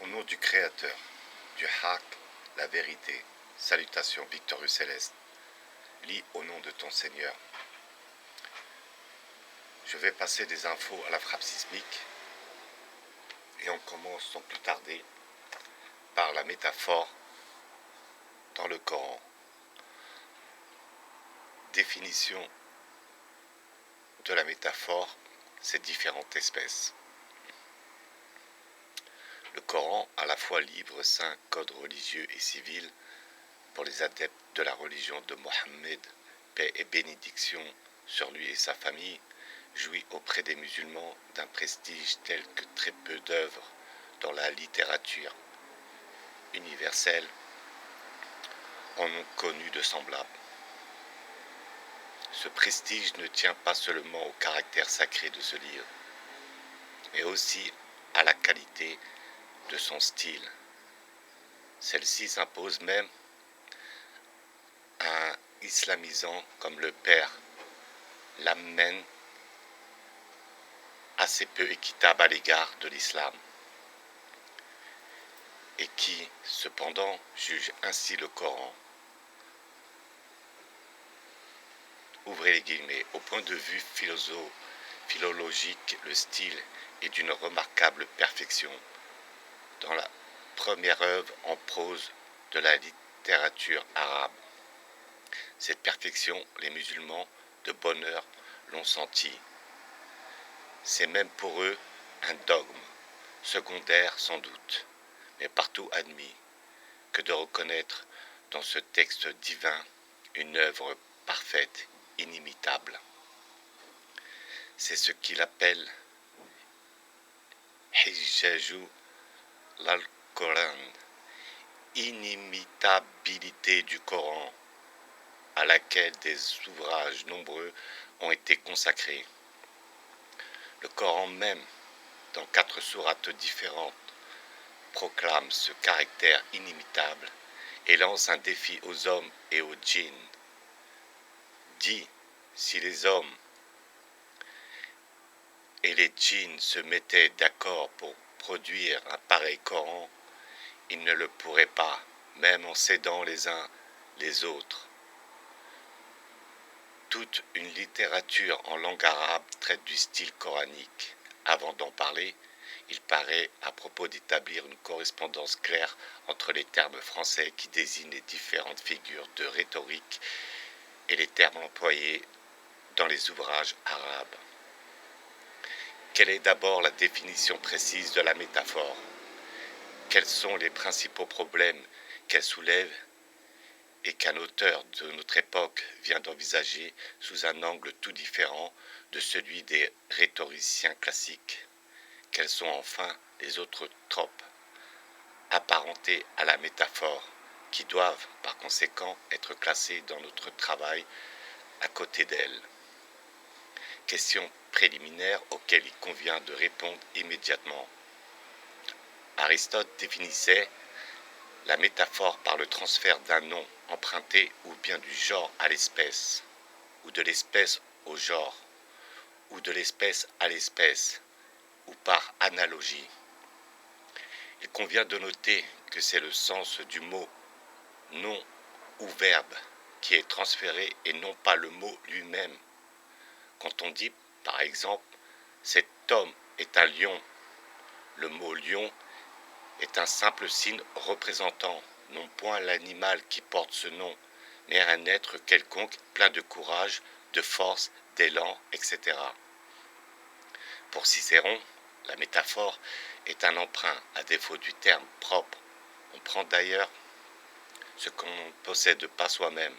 Au nom du Créateur, du Haq, la vérité, salutations victorieux céleste, lis au nom de ton Seigneur. Je vais passer des infos à la frappe sismique et on commence sans plus tarder par la métaphore dans le Coran. Définition de la métaphore, ces différentes espèces. Le Coran, à la fois livre saint, code religieux et civil, pour les adeptes de la religion de Mohammed, paix et bénédiction sur lui et sa famille, jouit auprès des musulmans d'un prestige tel que très peu d'œuvres dans la littérature universelle en ont connu de semblables. Ce prestige ne tient pas seulement au caractère sacré de ce livre, mais aussi à la qualité de son style. Celle-ci s'impose même à un islamisant comme le père l'amène assez peu équitable à l'égard de l'islam, et qui, cependant, juge ainsi le Coran. Ouvrez les guillemets. Au point de vue philologique, le style est d'une remarquable perfection. Dans la première œuvre en prose de la littérature arabe. Cette perfection, les musulmans de bonne heure l'ont sentie. C'est même pour eux un dogme, secondaire sans doute, mais partout admis, que de reconnaître dans ce texte divin une œuvre parfaite, inimitable. C'est ce qu'il appelle Hijjaju l'Al-Coran, inimitabilité du Coran, à laquelle des ouvrages nombreux ont été consacrés. Le Coran même, dans 4 sourates différentes, proclame ce caractère inimitable et lance un défi aux hommes et aux djinns. Dit, si les hommes et les djinns se mettaient d'accord pour produire un pareil Coran, ils ne le pourraient pas, même en s'aidant les uns les autres. Toute une littérature en langue arabe traite du style coranique. Avant d'en parler, il paraît à propos d'établir une correspondance claire entre les termes français qui désignent les différentes figures de rhétorique et les termes employés dans les ouvrages arabes. Quelle est d'abord la définition précise de la métaphore? Quels sont les principaux problèmes qu'elle soulève et qu'un auteur de notre époque vient d'envisager sous un angle tout différent de celui des rhétoriciens classiques? Quels sont enfin les autres tropes apparentés à la métaphore qui doivent par conséquent être classés dans notre travail à côté d'elle? Question préliminaire auxquelles il convient de répondre immédiatement. Aristote définissait la métaphore par le transfert d'un nom emprunté ou bien du genre à l'espèce, ou de l'espèce au genre, ou de l'espèce à l'espèce, ou par analogie. Il convient de noter que c'est le sens du mot nom ou verbe qui est transféré et non pas le mot lui-même. Quand on dit, par exemple, cet homme est un lion, le mot lion est un simple signe représentant non point l'animal qui porte ce nom, mais un être quelconque plein de courage, de force, d'élan, etc. Pour Cicéron, la métaphore est un emprunt à défaut du terme propre. On prend d'ailleurs ce qu'on ne possède pas soi-même.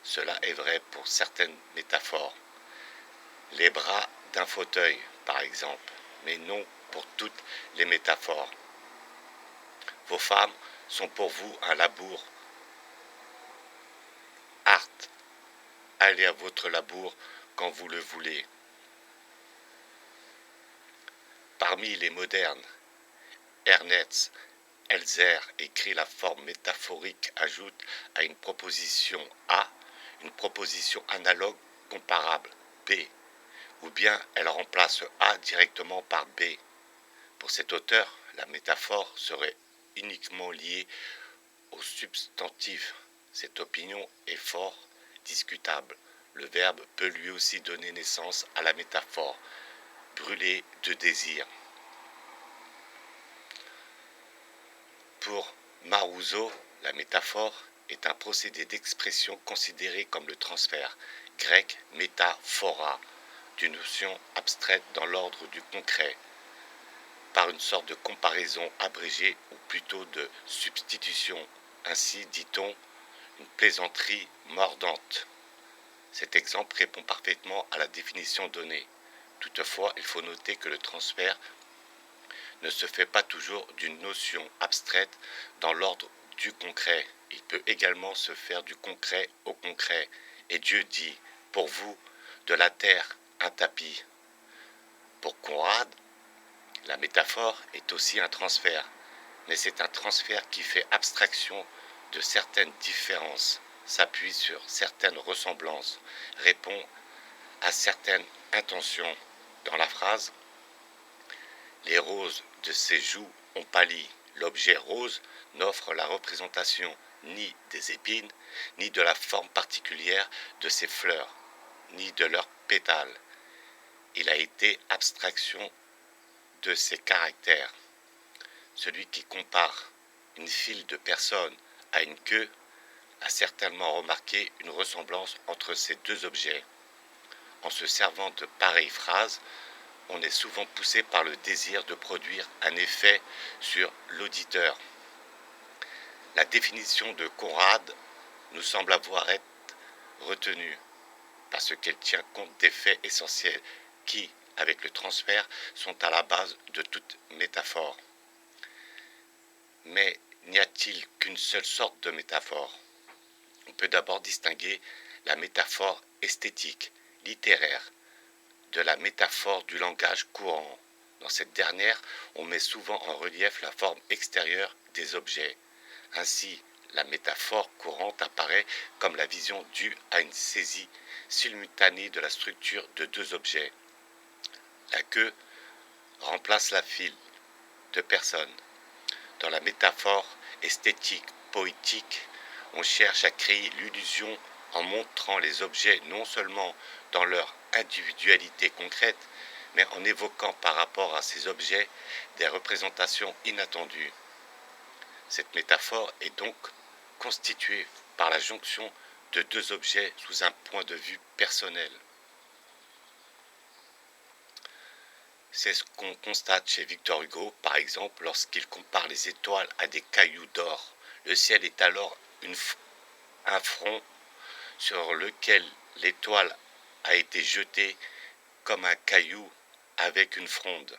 Cela est vrai pour certaines métaphores. Les bras d'un fauteuil, par exemple, mais non pour toutes les métaphores. Vos femmes sont pour vous un labour. Hâte, allez à votre labour quand vous le voulez. Parmi les modernes, Ernest Elzer écrit la forme métaphorique ajoute à une proposition A une proposition analogue comparable B, ou bien elle remplace A directement par B. Pour cet auteur, la métaphore serait uniquement liée au substantif. Cette opinion est fort discutable. Le verbe peut lui aussi donner naissance à la métaphore, brûler de désir. Pour Marouzeau, la métaphore est un procédé d'expression considéré comme le transfert, grec métaphora, d'une notion abstraite dans l'ordre du concret, par une sorte de comparaison abrégée ou plutôt de substitution. Ainsi, dit-on, une plaisanterie mordante. Cet exemple répond parfaitement à la définition donnée. Toutefois, il faut noter que le transfert ne se fait pas toujours d'une notion abstraite dans l'ordre du concret. Il peut également se faire du concret au concret. Et Dieu dit, pour vous, de la terre, un tapis. Pour Conrad, la métaphore est aussi un transfert, mais c'est un transfert qui fait abstraction de certaines différences, s'appuie sur certaines ressemblances, répond à certaines intentions. Dans la phrase, les roses de ses joues ont pâli. L'objet rose n'offre la représentation ni des épines, ni de la forme particulière de ses fleurs, ni de leurs pétales. Il a été abstraction de ses caractères. Celui qui compare une file de personnes à une queue a certainement remarqué une ressemblance entre ces deux objets. En se servant de pareilles phrases, on est souvent poussé par le désir de produire un effet sur l'auditeur. La définition de Conrad nous semble avoir été retenue parce qu'elle tient compte des faits essentiels qui, avec le transfert, sont à la base de toute métaphore. Mais n'y a-t-il qu'une seule sorte de métaphore? On peut d'abord distinguer la métaphore esthétique, littéraire, de la métaphore du langage courant. Dans cette dernière, on met souvent en relief la forme extérieure des objets. Ainsi, la métaphore courante apparaît comme la vision due à une saisie simultanée de la structure de deux objets. La queue remplace la file de personnes. Dans la métaphore esthétique poétique, on cherche à créer l'illusion en montrant les objets non seulement dans leur individualité concrète, mais en évoquant par rapport à ces objets des représentations inattendues. Cette métaphore est donc constituée par la jonction de deux objets sous un point de vue personnel. C'est ce qu'on constate chez Victor Hugo, par exemple, lorsqu'il compare les étoiles à des cailloux d'or. Le ciel est alors un front sur lequel l'étoile a été jetée comme un caillou avec une fronde.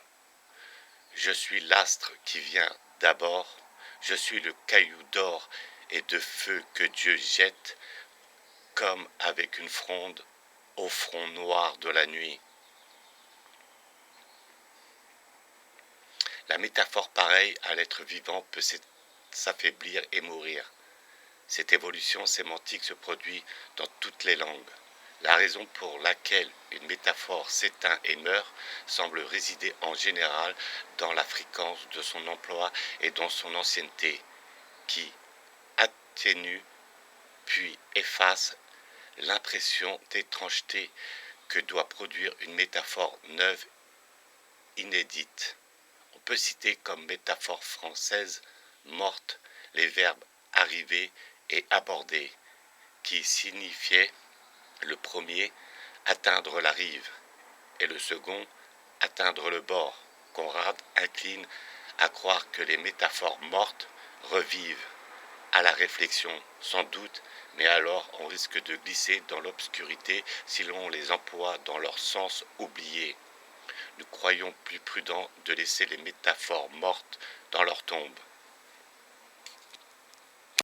Je suis l'astre qui vient d'abord, je suis le caillou d'or et de feu que Dieu jette comme avec une fronde au front noir de la nuit. La métaphore pareille à l'être vivant peut s'affaiblir et mourir. Cette évolution sémantique se produit dans toutes les langues. La raison pour laquelle une métaphore s'éteint et meurt semble résider en général dans la fréquence de son emploi et dans son ancienneté, qui atténue puis efface l'impression d'étrangeté que doit produire une métaphore neuve, inédite. On peut citer comme métaphore française morte les verbes arriver et aborder, qui signifiaient le premier atteindre la rive et le second atteindre le bord. Conrad incline à croire que les métaphores mortes revivent à la réflexion, sans doute, mais alors on risque de glisser dans l'obscurité si l'on les emploie dans leur sens oublié. Nous croyons plus prudent de laisser les métaphores mortes dans leur tombe.